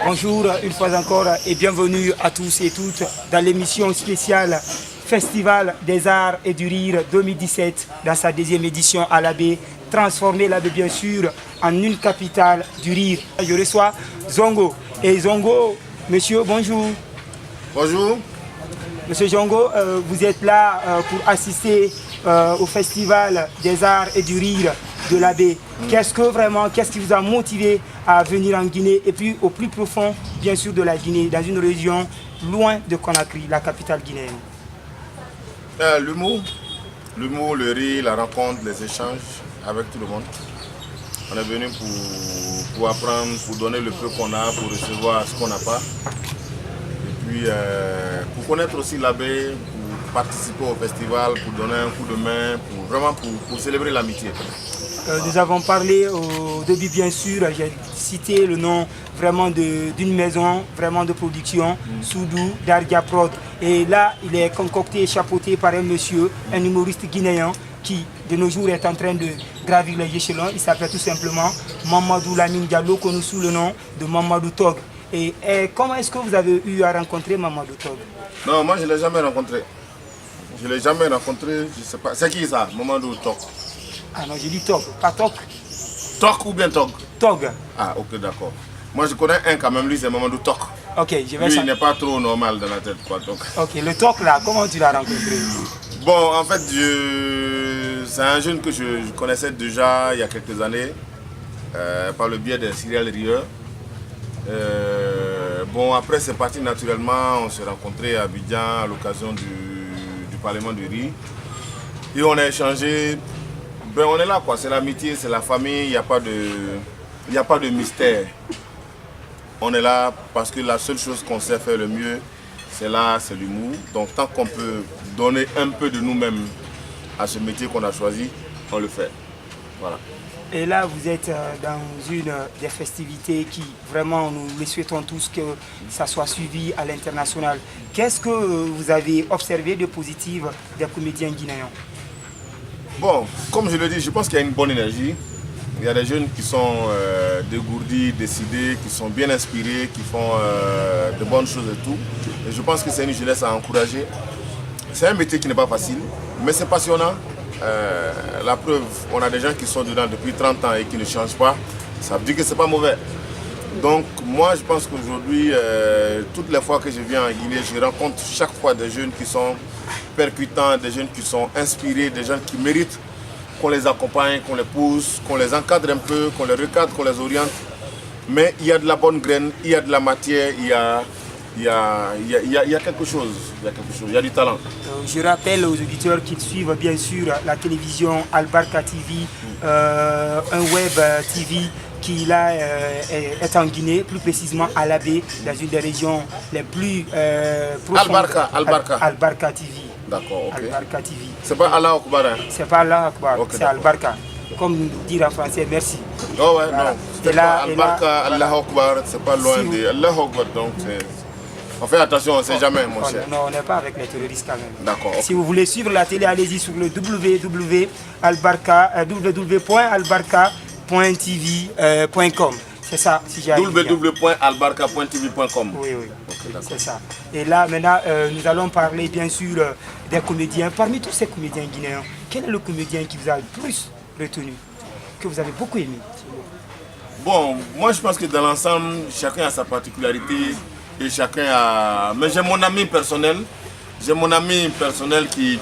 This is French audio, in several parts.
Bonjour une fois encore et bienvenue à tous et toutes dans l'émission spéciale Festival des Arts et du Rire 2017 dans sa deuxième édition à l'Abbé. Transformer l'Abbé bien sûr en une capitale du rire. Je reçois Zongo. Et Zongo, monsieur, bonjour. Bonjour. Monsieur Zongo, vous êtes là pour assister au Festival des Arts et du Rire de l'Abbé. Qu'est-ce qui vous a motivé à venir en Guinée et puis au plus profond, bien sûr, de la Guinée, dans une région loin de Conakry, la capitale guinéenne? L'humour, le rire, la rencontre, les échanges avec tout le monde. On est venu pour apprendre, pour donner le peu qu'on a, pour recevoir ce qu'on n'a pas. Et puis pour connaître aussi l'Abbé, pour participer au festival, pour donner un coup de main, pour célébrer l'amitié. Nous avons parlé au début, bien sûr, j'ai cité le nom vraiment d'une maison vraiment de production, Soudou, Darga Prod. Et là, il est concocté et chapeauté par un monsieur, un humoriste guinéen qui, de nos jours, est en train de gravir les échelons. Il s'appelle tout simplement Mamadou Lamine Diallo, connu sous le nom de Mamadou Tog. Et comment est-ce que vous avez eu à rencontrer Mamadou Tog? Non, moi je ne l'ai jamais rencontré. Je ne l'ai jamais rencontré, je ne sais pas. C'est qui ça, Mamadou Tog? Ah non, j'ai dit Tog, pas Tog. Tog ou bien Tog? Tog. Ah, ok, d'accord. Moi je connais un quand même, lui c'est Mamadou Tog. Ok, je vais lui il n'est pas trop normal dans la tête, quoi. Donc. Ok, le Tog là, comment tu l'as rencontré? Bon, en fait, c'est un jeune que je connaissais déjà il y a quelques années, par le biais des serial rieurs. Bon, après c'est parti naturellement, on s'est rencontrés à Abidjan à l'occasion du Parlement du Riz. Et on a échangé. Ben on est là quoi, c'est l'amitié, c'est la famille, il n'y a pas de mystère. On est là parce que la seule chose qu'on sait faire le mieux, c'est là, c'est l'humour. Donc tant qu'on peut donner un peu de nous-mêmes à ce métier qu'on a choisi, on le fait. Voilà. Et là, vous êtes dans une des festivités qui, vraiment, nous les souhaitons tous que ça soit suivi à l'international. Qu'est-ce que vous avez observé de positif des comédiens guinéens? Bon, comme je le dis, je pense qu'il y a une bonne énergie. Il y a des jeunes qui sont dégourdis, décidés, qui sont bien inspirés, qui font de bonnes choses et tout. Et je pense que c'est une jeunesse à encourager. C'est un métier qui n'est pas facile, mais c'est passionnant. La preuve, on a des gens qui sont dedans depuis 30 ans et qui ne changent pas. Ça veut dire que c'est pas mauvais. Donc moi, je pense qu'aujourd'hui, toutes les fois que je viens en Guinée, je rencontre chaque fois des jeunes qui sont percutants, des jeunes qui sont inspirés, des jeunes qui méritent qu'on les accompagne, qu'on les pousse, qu'on les encadre un peu, qu'on les recadre, qu'on les oriente. Mais il y a de la bonne graine, il y a de la matière, il y a quelque chose, il y a du talent. Je rappelle aux auditeurs qu'ils suivent bien sûr la télévision Albarka TV, un web TV qui là est en Guinée, plus précisément à l'Abbé, dans une des régions les plus profondes. Albarka TV. D'accord, ok. Albarka TV. C'est pas Allah Akbar, hein? C'est pas Allah Akbar, okay, c'est Albarka. Comme dire en français, merci. Oh ouais, voilà. Non. C'est pas Albarka, Allah Akbar, c'est pas loin de Allah Akbar, donc on fait attention, on ne sait jamais, mon cher. Non, on n'est pas avec les terroristes quand même. D'accord. Okay. Si vous voulez suivre la télé, allez-y sur le www.albarka.tv.com. C'est ça, si j'ai www.albarka.tv.com. Oui, oui, okay, c'est ça. Et là, maintenant, nous allons parler bien sûr des comédiens. Parmi tous ces comédiens guinéens, quel est le comédien qui vous a le plus retenu, que vous avez beaucoup aimé? Bon, moi je pense que dans l'ensemble, chacun a sa particularité et chacun a... Mais j'ai mon ami personnel. J'ai mon ami personnel qui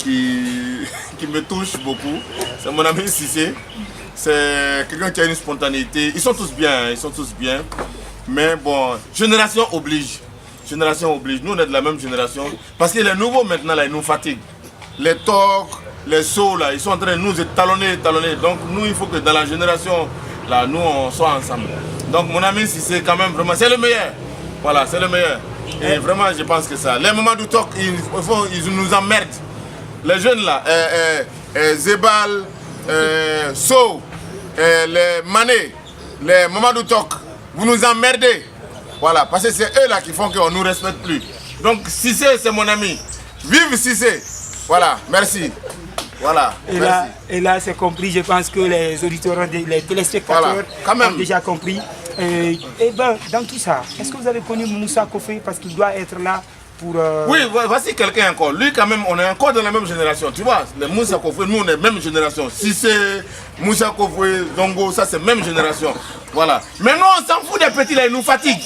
me touche beaucoup. C'est mon ami Cissé. C'est quelqu'un qui a une spontanéité. Ils sont tous bien, ils sont tous bien. Mais bon, génération oblige. Génération oblige. Nous, on est de la même génération. Parce que les nouveaux, maintenant, là, ils nous fatiguent. Les tocs, les sauts, là, ils sont en train de nous étalonner. Donc, nous, il faut que dans la génération, là, nous, on soit ensemble. Donc, mon ami Cissé, quand même, vraiment, c'est le meilleur. Voilà, c'est le meilleur. Et vraiment, je pense que ça. Les moments du toc, ils nous emmerdent. Les jeunes, là, Zebal, So, les Mané, les Mamadou Tok, vous nous emmerdez. Voilà, parce que c'est eux là qui font qu'on ne nous respecte plus. Donc Cissé, c'est mon ami. Vive Cissé. Voilà, merci. Voilà. Et là c'est compris, je pense que les auditeurs, les téléspectateurs ont déjà compris. Et ben, dans tout ça, est-ce que vous avez connu Moussa Kofé parce qu'il doit être là pour... Oui, voici quelqu'un encore. Lui quand même, on est encore dans la même génération. Tu vois, les Moussa Kofé, nous on est même génération. Si c'est Moussa Kofé, Zongo, ça c'est même génération. Voilà. Mais nous on s'en fout des petits là, ils nous fatiguent.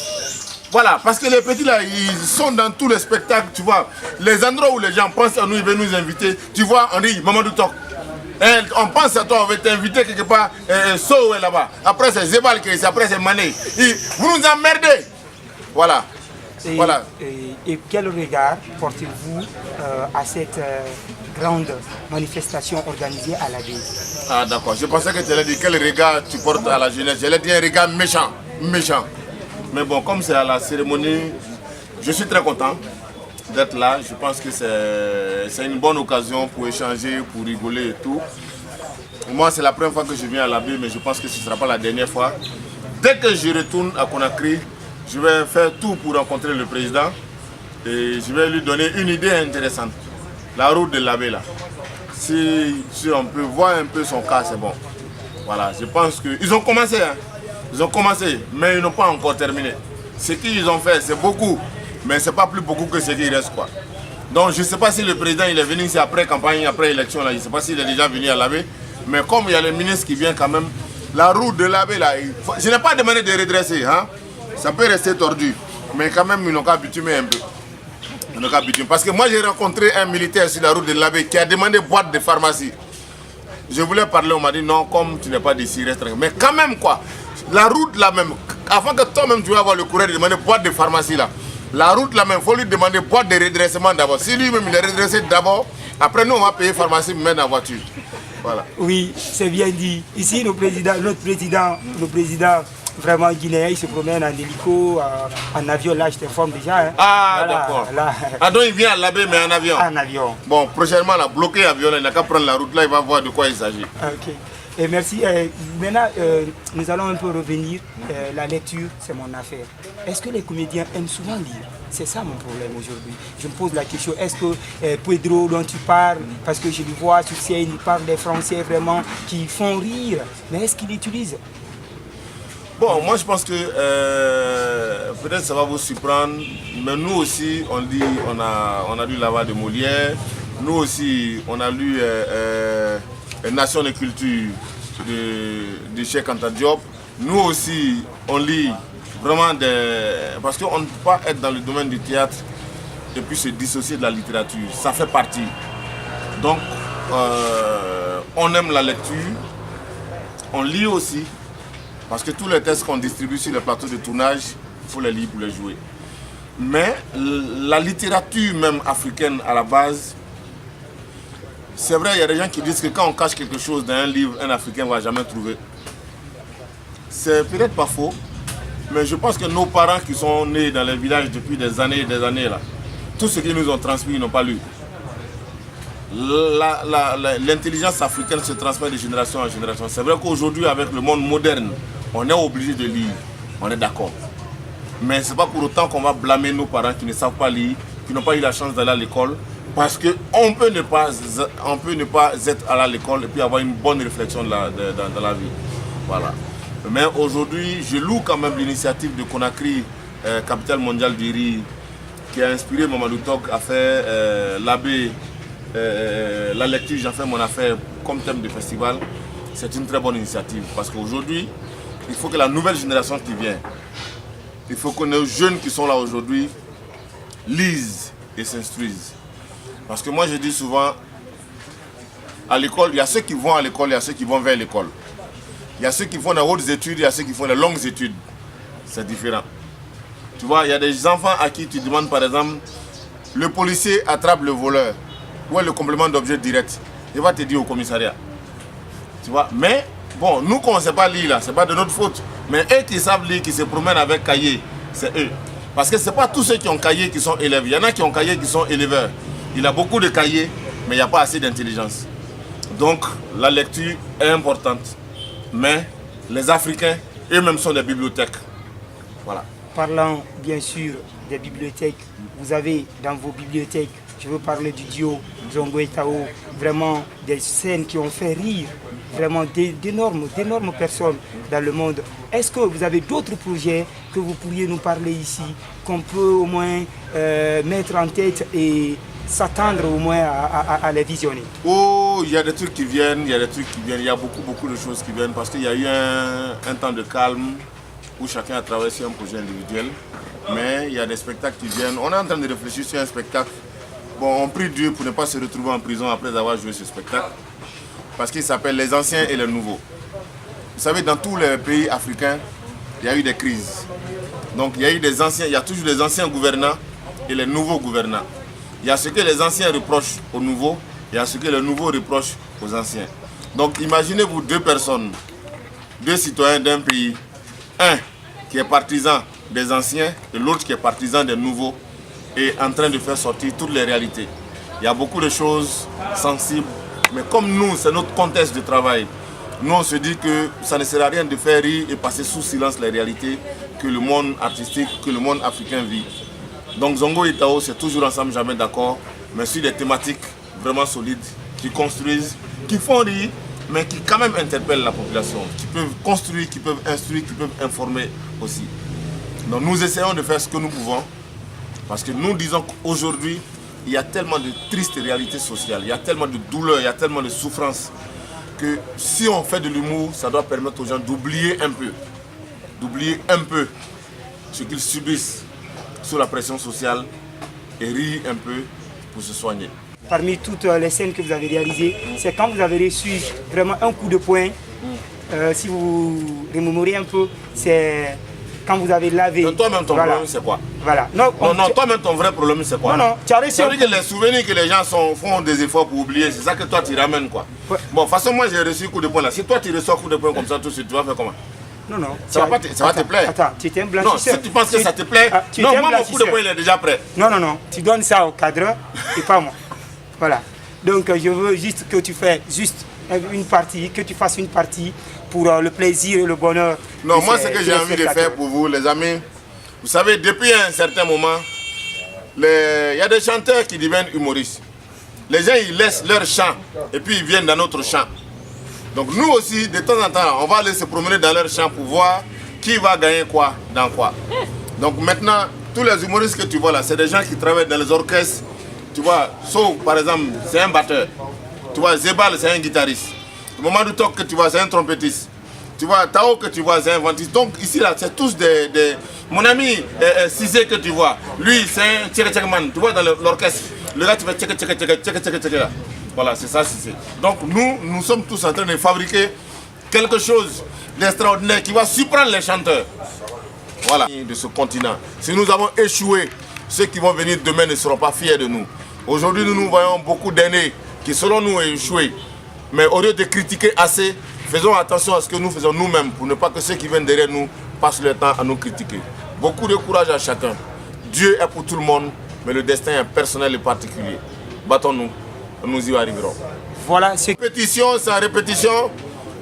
Voilà, parce que les petits là, ils sont dans tous les spectacles, tu vois. Les endroits où les gens pensent à nous, ils veulent nous inviter. Tu vois, on dit Mamadou Tok. On pense à toi, on va t'inviter quelque part, So est là-bas. Après c'est Zebal qui est ici, après c'est Mané. Vous nous emmerdez. Voilà. Et quel regard portez-vous à cette grande manifestation organisée à la ville? Ah d'accord, je pensais que tu allais dire quel regard tu portes à la jeunesse. J'allais dire un regard méchant, méchant. Mais bon, comme c'est à la cérémonie, je suis très content d'être là. Je pense que c'est une bonne occasion pour échanger, pour rigoler et tout. Moi, c'est la première fois que je viens à la baie, mais je pense que ce ne sera pas la dernière fois. Dès que je retourne à Conakry, je vais faire tout pour rencontrer le président et je vais lui donner une idée intéressante. La route de la baie là. Si on peut voir un peu son cas, c'est bon. Voilà, je pense qu'ils ont commencé, hein. Ils ont commencé, mais ils n'ont pas encore terminé. Ce qu'ils ont fait, c'est beaucoup, mais ce n'est pas plus beaucoup que ce qui reste, quoi. Donc je ne sais pas si le président il est venu ici après campagne, après élection, là. Je ne sais pas s'il est déjà venu à la baie, mais comme il y a le ministre qui vient quand même, la route de la baie, là, je n'ai pas demandé de redresser, hein. Ça peut rester tordu, mais quand même ils n'ont qu'à bitumer un peu. Ils n'ont qu'à bitumer. Parce que moi j'ai rencontré un militaire sur la route de la baie qui a demandé boîte de pharmacie. Je voulais parler, on m'a dit non, comme tu n'es pas d'ici, reste tranquille. Mais quand même quoi, la route là même, avant que toi-même tu vas avoir le courrier de demander boîte de pharmacie là, la route là même, il faut lui demander boîte de redressement d'abord. Si lui-même il est redressé d'abord, après nous on va payer pharmacie, mais dans la voiture. Voilà. Oui, c'est bien dit. Ici, notre président vraiment guinéen, il se promène en hélico, en avion, là je t'informe déjà. Hein. Ah voilà, d'accord. Ah donc il vient à la baie mais en avion. En avion. Bon, prochainement, là, bloqué l'avion, il n'a qu'à prendre la route là, il va voir de quoi il s'agit. Ok. Et merci. Maintenant, nous allons un peu revenir. La lecture, c'est mon affaire. Est-ce que les comédiens aiment souvent lire? C'est ça mon problème aujourd'hui. Je me pose la question, est-ce que Pedro dont tu parles, parce que je le vois sur scène, il parle des Français vraiment qui font rire, mais est-ce qu'il utilise? Bon, moi je pense que peut-être ça va vous surprendre, mais nous aussi on lit, on a lu La Voix de Molière, nous aussi on a lu Nation de culture de Cheikh Anta Diop, nous aussi on lit vraiment parce qu'on ne peut pas être dans le domaine du théâtre et puis se dissocier de la littérature, ça fait partie. Donc on aime la lecture, on lit aussi. Parce que tous les textes qu'on distribue sur les plateaux de tournage, il faut les lire pour les jouer. Mais la littérature même africaine à la base, c'est vrai, il y a des gens qui disent que quand on cache quelque chose dans un livre, un Africain ne va jamais trouver. C'est peut-être pas faux, mais je pense que nos parents qui sont nés dans les villages depuis des années et des années, là, tout ce qu'ils nous ont transmis, ils n'ont pas lu. L'intelligence africaine se transmet de génération en génération. C'est vrai qu'aujourd'hui, avec le monde moderne, on est obligé de lire, on est d'accord. Mais ce n'est pas pour autant qu'on va blâmer nos parents qui ne savent pas lire, qui n'ont pas eu la chance d'aller à l'école, parce qu'on peut ne pas être à l'école et puis avoir une bonne réflexion dans la vie. Voilà. Mais aujourd'hui, je loue quand même l'initiative de Conakry, capitale mondiale du riz, qui a inspiré Mamadou Tok à faire l'abbé. La lecture, j'en fais mon affaire comme thème de festival. C'est une très bonne initiative parce qu'aujourd'hui, il faut que la nouvelle génération qui vient, il faut que nos jeunes qui sont là aujourd'hui lisent et s'instruisent. Parce que moi je dis souvent, à l'école, il y a ceux qui vont à l'école, il y a ceux qui vont vers l'école. Il y a ceux qui font des hautes études, il y a ceux qui font des longues études. C'est différent. Tu vois, il y a des enfants à qui tu demandes par exemple, le policier attrape le voleur. Ou le complément d'objet direct, il va te dire au commissariat. Tu vois, mais bon, nous qu'on ne sait pas lire là, c'est pas de notre faute. Mais eux qui savent lire, qui se promènent avec cahier, c'est eux. Parce que ce n'est pas tous ceux qui ont cahier qui sont élèves. Il y en a qui ont cahier qui sont éleveurs. Il a beaucoup de cahiers, mais il n'y a pas assez d'intelligence. Donc la lecture est importante. Mais les Africains, eux-mêmes sont des bibliothèques. Voilà. Parlant bien sûr des bibliothèques, vous avez dans vos bibliothèques je veux parler du duo Zongo et Tao, vraiment des scènes qui ont fait rire vraiment d'énormes personnes dans le monde. Est-ce que vous avez d'autres projets que vous pourriez nous parler ici, qu'on peut au moins mettre en tête et s'attendre au moins à les visionner? Oh, il y a des trucs qui viennent, il y a beaucoup de choses qui viennent parce qu'il y a eu un temps de calme où chacun a travaillé sur un projet individuel. Mais il y a des spectacles qui viennent. On est en train de réfléchir sur un spectacle. Bon, on prie Dieu pour ne pas se retrouver en prison après avoir joué ce spectacle. Parce qu'il s'appelle Les Anciens et les Nouveaux. Vous savez, dans tous les pays africains, il y a eu des crises. Donc il y a toujours des anciens gouvernants et les nouveaux gouvernants. Il y a ce que les anciens reprochent aux nouveaux, il y a ce que les nouveaux reprochent aux anciens. Donc imaginez-vous deux personnes, deux citoyens d'un pays, un qui est partisan des anciens et l'autre qui est partisan des nouveaux, et en train de faire sortir toutes les réalités. Il y a beaucoup de choses sensibles, mais comme nous, c'est notre contexte de travail, nous on se dit que ça ne sert à rien de faire rire et passer sous silence les réalités que le monde artistique, que le monde africain vit. Donc Zongo et Tao, c'est toujours ensemble, jamais d'accord, mais sur des thématiques vraiment solides, qui construisent, qui font rire, mais qui quand même interpellent la population, qui peuvent construire, qui peuvent instruire, qui peuvent informer aussi. Donc nous essayons de faire ce que nous pouvons, parce que nous disons qu'aujourd'hui, il y a tellement de tristes réalités sociales, il y a tellement de douleurs, il y a tellement de souffrances, que si on fait de l'humour, ça doit permettre aux gens d'oublier un peu ce qu'ils subissent sous la pression sociale et rire un peu pour se soigner. Parmi toutes les scènes que vous avez réalisées, c'est quand vous avez reçu vraiment un coup de poing, si vous remémorez un peu, c'est quand vous avez lavé. Toi-même, ton problème, c'est quoi? Voilà. Non, toi-même, ton vrai problème, c'est quoi? Non, tu as reçu. Ça veut dire que les souvenirs que les gens font des efforts pour oublier, c'est ça que toi, tu ramènes, quoi. Ouais. Bon, de toute façon, moi, j'ai reçu un coup de poing là. Si toi, tu reçois un coup de poing comme ça, tout de suite, tu vas faire comment? Non. Ça va te plaire. Attends, tu étais un blanchisseur. Non, si tu penses que ça te plaît, non, moi, mon coup de poing, il est déjà prêt. Non. Tu donnes ça au cadre et pas moi. Voilà. Donc, je veux juste que tu fasses une partie pour le plaisir et le bonheur. Non, moi, ce que j'ai envie de faire pour vous, les amis, vous savez, depuis un certain moment, il y a des chanteurs qui deviennent humoristes. Les gens, ils laissent leur chant et puis ils viennent dans notre chant. Donc nous aussi, de temps en temps, on va aller se promener dans leur champ pour voir qui va gagner quoi, dans quoi. Donc maintenant, tous les humoristes que tu vois là, c'est des gens qui travaillent dans les orchestres. Tu vois, So, par exemple, c'est un batteur. Tu vois, Zebal, c'est un guitariste. Mamadou Tok, que tu vois, c'est un trompettiste. Tu vois, Tao, que tu vois, c'est un ventiste. Donc ici, là, c'est tous des... Mon ami Cissé, que tu vois, lui, c'est un tchèque-tchèque-man. Tu vois, dans l'orchestre, le gars, tu fais tchèque-tchèque-tchèque-tchèque-tchèque là. Voilà, c'est ça, Cissé. Donc nous sommes tous en train de fabriquer quelque chose d'extraordinaire qui va surprendre les chanteurs. Voilà, de ce continent. Si nous avons échoué, ceux qui vont venir demain ne seront pas fiers de nous. Aujourd'hui, nous voyons beaucoup d'aînés qui, selon nous, ont échoué. Mais au lieu de critiquer assez, faisons attention à ce que nous faisons nous-mêmes pour ne pas que ceux qui viennent derrière nous passent leur temps à nous critiquer. Beaucoup de courage à chacun. Dieu est pour tout le monde, mais le destin est personnel et particulier. Battons-nous, nous y arriverons. Voilà, c'est répétition, sans répétition,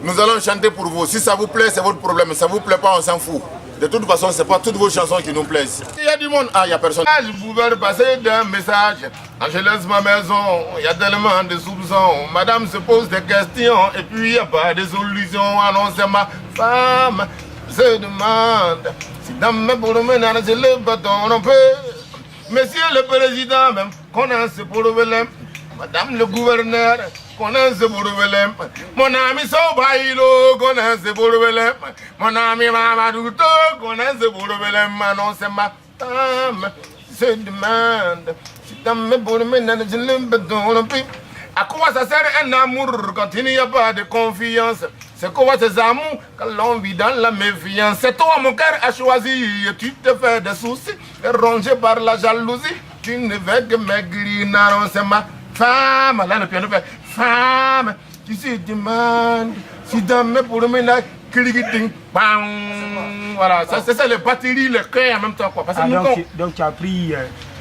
nous allons chanter pour vous. Si ça vous plaît, c'est votre problème. Si ça ne vous plaît pas, on s'en fout. De toute façon, ce n'est pas toutes vos chansons qui nous plaisent. Il y a du monde. Ah, il n'y a personne. Je pouvais passer d'un message. Quand je laisse ma maison, il y a tellement de soupçons. Madame se pose des questions et puis il n'y a pas de solution. Ah non, c'est ma femme. Se demande si dans mes promenades, je le bâton, on peut. Monsieur le président, même, qu'on a ce problème. Madame le gouverneur, qu'on a ce problème. Mon ami Sobaïlo, qu'on a ce problème. Mon ami Mamadouto, qu'on a ce problème. Non, c'est ma femme. Se demande si dans mes promenades, je le bâton, on peut. À quoi ça sert un amour quand il n'y a pas de confiance? C'est quoi ces amours quand l'on vit dans la méfiance? C'est toi mon cœur a choisi et tu te fais des soucis. Rongé par la jalousie, tu ne veux que maigrir. Non, c'est ma femme. Là le piano fait femme qui se demande si dans mes promenades, voilà, c'est ça les batteries, le cœur en même temps quoi. Parce que donc tu as pris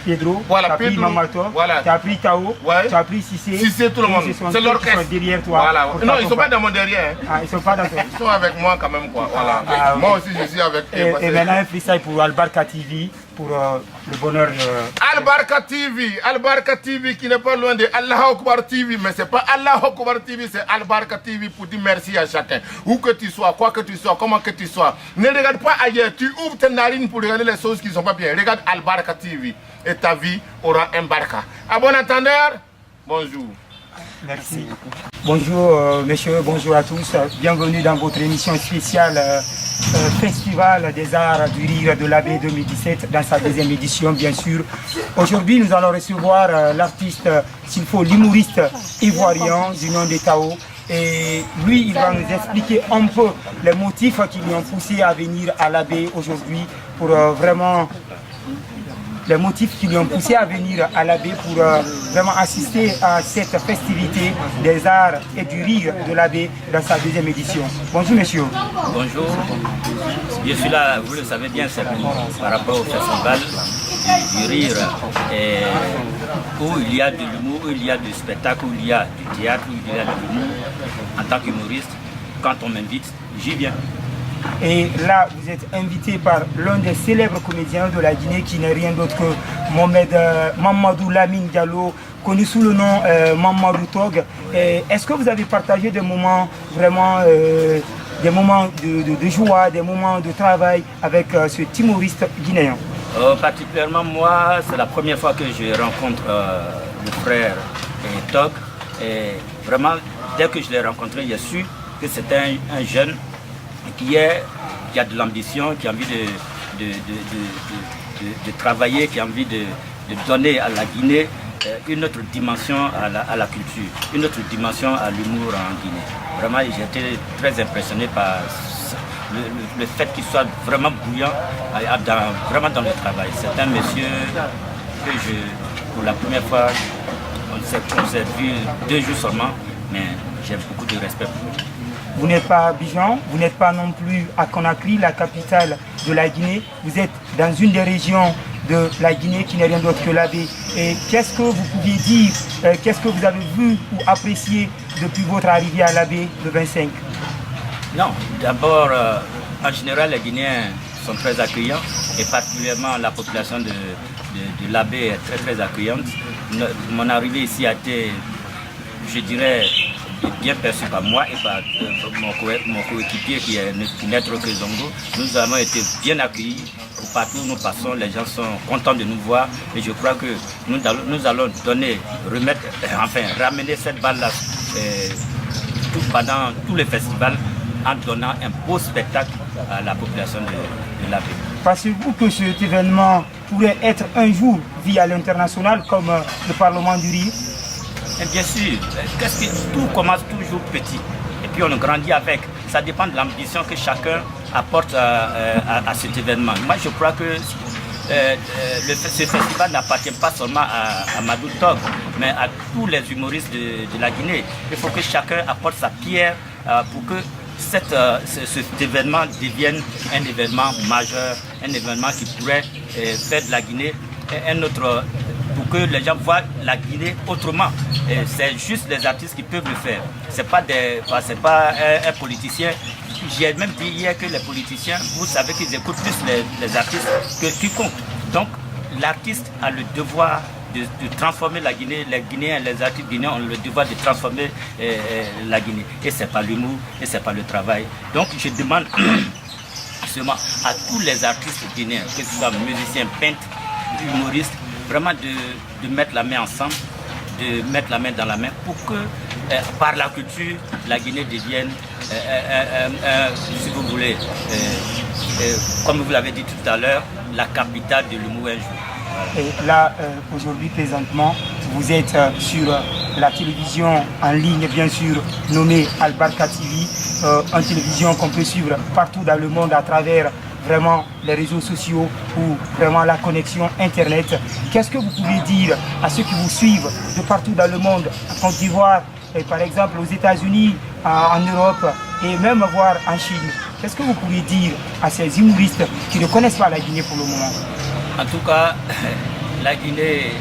Pedro, voilà, tu as pris Mamato, voilà. Tu as pris Tao, ouais. Tu as pris Cissé. Cissé, tout le monde. C'est l'orchestre. Derrière toi. Voilà. Non, ils ne sont pas dans mon derrière. Ah, ils ne sont pas dans ton... Ils sont avec moi quand même quoi. Voilà. Moi aussi je suis avec eux. Et maintenant un freestyle pour Albarka TV. pour le bonheur Al-Barka TV qui n'est pas loin de Allah Akbar TV, mais c'est pas Allah Akbar TV, c'est Al-Barka TV pour dire merci à chacun. Où que tu sois, quoi que tu sois, comment que tu sois. Ne regarde pas ailleurs, tu ouvres tes narines pour regarder les choses qui ne sont pas bien. Regarde Al-Barka TV et ta vie aura un barka. À bon entendeur, bonjour. Merci. Bonjour messieurs, bonjour à tous. Bienvenue dans votre émission spéciale Festival des Arts du Rire de l'Abbé 2017 dans sa deuxième édition bien sûr. Aujourd'hui nous allons recevoir l'artiste, s'il faut, l'humoriste ivoirien du nom de Tao. Et lui, il va nous expliquer un peu les motifs qui lui ont poussé à venir à l'Abbé aujourd'hui pour vraiment... les motifs qui lui ont poussé à venir à l'Abbé pour vraiment assister à cette festivité des arts et du rire de l'Abbé dans sa deuxième édition. Bonjour monsieur. Bonjour, je suis là, vous le savez bien, c'est par rapport au festival du rire où il y a de l'humour, où il y a du spectacle, où il y a du théâtre, où il y a de l'humour. En tant qu'humoriste, quand on m'invite, j'y viens. Et là, vous êtes invité par l'un des célèbres comédiens de la Guinée qui n'est rien d'autre que Mamadou Lamine Diallo, connu sous le nom Mamadou Tog. Est-ce que vous avez partagé des moments vraiment des moments de joie, des moments de travail avec ce humoriste guinéen? Particulièrement moi, c'est la première fois que je rencontre le frère Tog. Et vraiment, dès que je l'ai rencontré, j'ai su que c'était un jeune qui a de l'ambition, qui a envie de travailler, qui a envie de donner à la Guinée une autre dimension à la culture, une autre dimension à l'humour en Guinée. Vraiment, j'ai été très impressionné par le fait qu'il soit vraiment bouillant, vraiment dans le travail. C'est un monsieur que pour la première fois, on s'est vu 2 jours seulement, mais j'ai beaucoup de respect pour lui. Vous n'êtes pas à Abidjan, vous n'êtes pas non plus à Conakry, la capitale de la Guinée. Vous êtes dans une des régions de la Guinée qui n'est rien d'autre que l'Abbé. Et qu'est-ce que vous pouviez dire, qu'est-ce que vous avez vu ou apprécié depuis votre arrivée à l'Abbé le 25? Non, d'abord, en général, les Guinéens sont très accueillants et particulièrement la population de l'Abbé est très très accueillante. Mon arrivée ici a été, je dirais, bien perçu par moi et par mon coéquipier qui n'est autre que Zongo. Nous avons été bien accueillis. Partout où nous passons, les gens sont contents de nous voir et je crois que nous allons ramener cette balle-là pendant tous les festivals en donnant un beau spectacle à la population de l'Abbé. Pensez-vous que cet événement pourrait être un jour vu à l'international comme le Parlement du Rire? Et bien sûr, tout commence toujours petit et puis on grandit avec. Ça dépend de l'ambition que chacun apporte à cet événement. Moi je crois que ce festival n'appartient pas seulement à Madou Tog, mais à tous les humoristes de la Guinée. Il faut que chacun apporte sa pierre pour que cet événement devienne un événement majeur, un événement qui pourrait faire de la Guinée un autre, pour que les gens voient la Guinée autrement. C'est juste les artistes qui peuvent le faire. C'est pas un politicien. J'ai même dit hier que les politiciens, vous savez qu'ils écoutent plus les artistes que quiconque. Donc l'artiste a le devoir de transformer la Guinée. Les Guinéens, les artistes guinéens ont le devoir de transformer la Guinée. Et c'est pas l'humour, et c'est pas le travail. Donc je demande seulement à tous les artistes guinéens, que ce soit musiciens, peintres, humoristes, vraiment de mettre la main ensemble, de mettre la main dans la main pour que par la culture, la Guinée devienne, si vous voulez, comme vous l'avez dit tout à l'heure, la capitale de l'humour un jour. Et là, aujourd'hui, présentement, vous êtes sur la télévision en ligne, bien sûr, nommée Al-Barka TV, une télévision qu'on peut suivre partout dans le monde à travers vraiment les réseaux sociaux ou vraiment la connexion Internet. Qu'est-ce que vous pouvez dire à ceux qui vous suivent de partout dans le monde, en Côte d'Ivoire, par exemple aux États-Unis, en Europe et même voir en Chine? Qu'est-ce que vous pouvez dire à ces humoristes qui ne connaissent pas la Guinée pour le moment? En tout cas, la Guinée,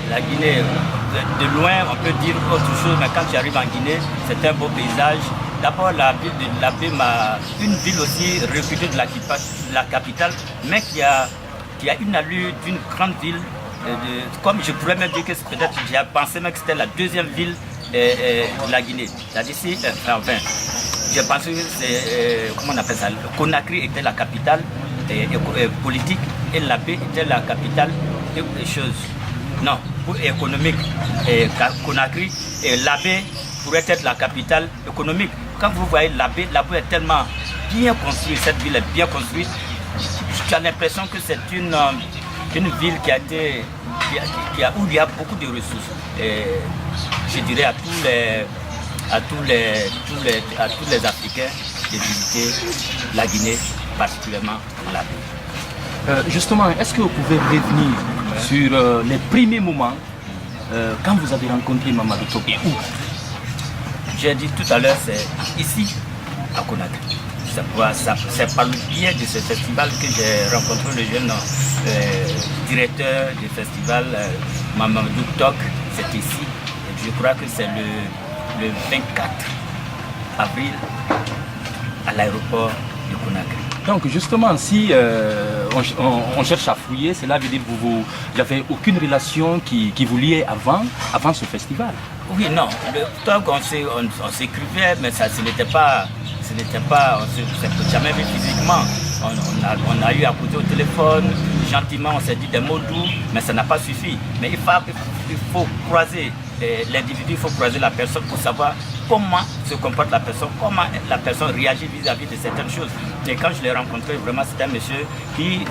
de loin, on peut dire autre chose, mais quand tu arrives en Guinée, c'est un beau paysage. D'abord, la ville de l'Abbé, une ville aussi réputée de la capitale, mais qui qui a une allure d'une grande ville. Comme je pourrais même dire que peut-être j'ai pensé même que c'était la deuxième ville de la Guinée. C'est-à-dire ici, enfin, je pense que c'est, comment on appelle ça, Conakry était la capitale politique et Labé était la capitale des choses. Non, économique. Conakry et Labé pourrait être la capitale économique. Quand vous voyez Labé est tellement bien construite, cette ville est bien construite. J'ai l'impression que c'est une ville qui a été, où il y a beaucoup de ressources. Et je dirais à tous les Africains de visiter la Guinée, particulièrement Labé. Justement, est-ce que vous pouvez revenir sur les premiers moments quand vous avez rencontré Mamadou Top et où? J'ai dit tout à l'heure, c'est ici, à Conakry. C'est par le biais de ce festival que j'ai rencontré le jeune directeur du festival, Mamadou Tok. C'est ici. Et je crois que c'est le 24 avril à l'aéroport de Conakry. Donc justement, si on cherche à fouiller, cela veut dire que vous n'avez aucune relation qui vous liait avant ce festival? Oui, non. On s'écrivait, mais ça, ce n'était pas, on ne s'est jamais vu physiquement. On a eu à côté au téléphone, gentiment, on s'est dit des mots doux, mais ça n'a pas suffi. Mais il faut croiser l'individu, il faut croiser la personne pour savoir comment se comporte la personne, comment la personne réagit vis-à-vis de certaines choses. Et quand je l'ai rencontré, vraiment, c'était un monsieur qui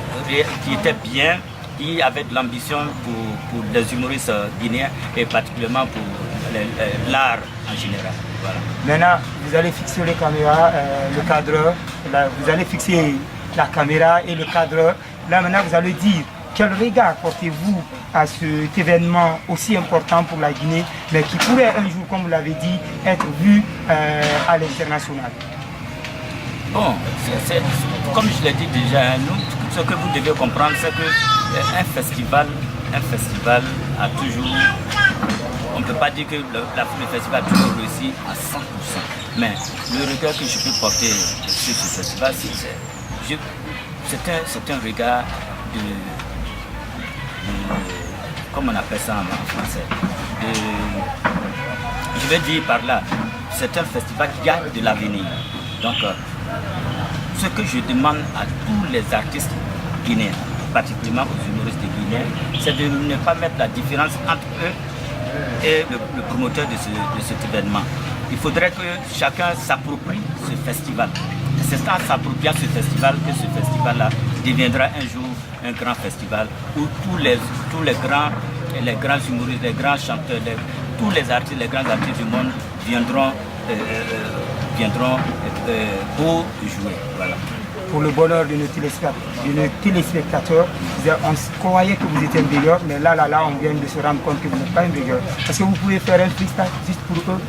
était bien, qui avait de l'ambition pour les humoristes guinéens et particulièrement pour l'art en général. Voilà. Maintenant, vous allez fixer les caméras, le cadreur, vous allez fixer la caméra et le cadreur. Là, maintenant, vous allez dire quel regard portez-vous à cet événement aussi important pour la Guinée, mais qui pourrait un jour, comme vous l'avez dit, être vu à l'international. Bon, comme je l'ai dit déjà, nous, ce que vous devez comprendre, c'est qu'un festival a toujours... On ne peut pas dire que le festival a toujours réussi à 100%. Mais le regard que je peux porter sur ce festival, c'est un regard de... Comment on appelle ça en français? Je vais dire par là, c'est un festival qui a de l'avenir. Donc, ce que je demande à tous les artistes guinéens, particulièrement aux humoristes guinéens, c'est de ne pas mettre la différence entre eux et le promoteur de cet événement. Il faudrait que chacun s'approprie ce festival. C'est en s'appropriant ce festival que ce festival-là deviendra un jour un grand festival où tous les grands humoristes, les grands chanteurs, tous les artistes, les grands artistes du monde viendront pour jouer. Voilà. Pour le bonheur de nos téléspectateurs, on croyait que vous étiez un veilleur, mais là, on vient de se rendre compte que vous n'êtes pas un veilleur. Est-ce que vous pouvez faire un freestyle juste pour eux?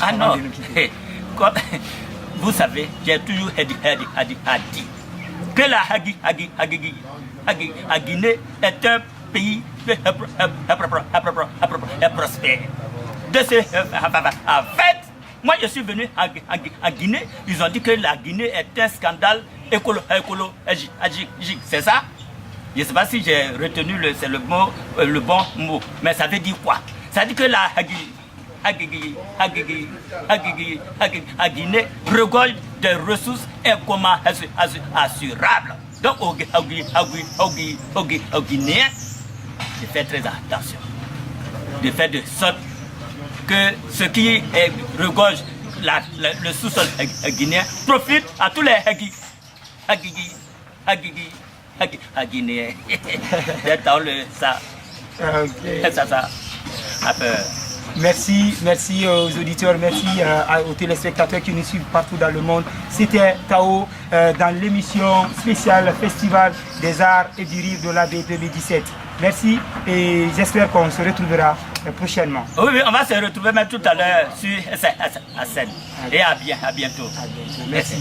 Ah non, vous savez, j'ai toujours dit que la Guinée est un pays prospère. En fait, moi je suis venu en Guinée, ils ont dit que la Guinée est un scandale écologique, c'est ça? Je ne sais pas si j'ai retenu le bon mot, mais ça veut dire quoi? Ça veut dire que la Guinée regorge des ressources assurables. Donc aux Guinéens, de faire très attention, de faire de sorte que ce qui regorge le sous-sol guinéen profite à tous les Guinéens. C'est dans ça. Ça a peur. Merci aux auditeurs, merci aux téléspectateurs qui nous suivent partout dans le monde. C'était Tao dans l'émission spéciale Festival des Arts et du Rire de Labé 2017. Merci et j'espère qu'on se retrouvera prochainement. Oui, on va se retrouver même tout à l'heure sur SN. Et à bientôt. Merci.